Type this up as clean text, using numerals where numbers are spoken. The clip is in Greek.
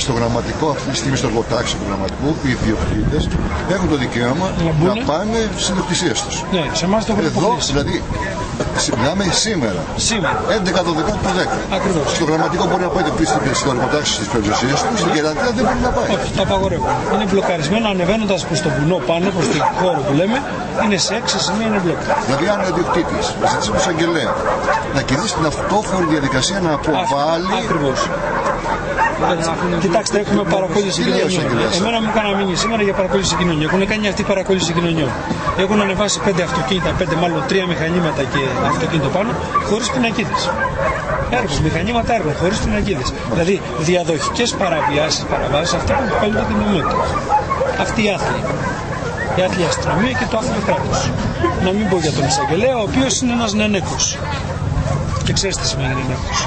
Στο γραμματικό, αυτή τη στιγμή στο εργοτάξιο του γραμματικού, οι ιδιοκτήτες έχουν το δικαίωμα να πάνε στις ιδιοκτησίες τους. Ναι, σε εμάς το εδώ, δηλαδή, μιλάμε σήμερα. 11-12 του 10. Ακριβώς. Στο γραμματικό μπορεί να πάει στο εργοτάξιο στις περιουσίες του, στην Κερατεία δεν μπορεί να πάει. Όχι, το απαγορεύουν. Είναι μπλοκαρισμένο, ανεβαίνοντας προς το βουνό πάνω, προς την χώρο που λέμε, είναι σε 6 σημεία, είναι μπλοκαρισμένο. Δηλαδή, αν ο ιδιοκτήτης ζητήσει από τον εισαγγελέα να κινήσει την αυτόφορη διαδικασία να αποβάλει. Ακριβώς. Κοιτάξτε, έχουμε παρακόλληση κοινωνιών. Εμένα μου έκανα μήνυση σήμερα για παρακόλληση κοινωνιών. Έχουν κάνει αυτή παρακόλληση κοινωνιών. Έχουν ανεβάσει 5 αυτοκίνητα, 3 μηχανήματα και αυτοκίνητο πάνω, χωρίς πινακίδες. Έργο, μηχανήματα έργων, χωρίς πινακίδες. Δηλαδή, διαδοχικές παραβάσεις, αυτά που επικαλούνται την νομιμότητα. Αυτή η άθλη. Η άθλη αστυνομία και το άθλιο κράτος. Να μην πω για τον εισαγγελέα, ο οποίος είναι ένας νενέκος. Και ξέρεις τι σημαίνει νενέκος.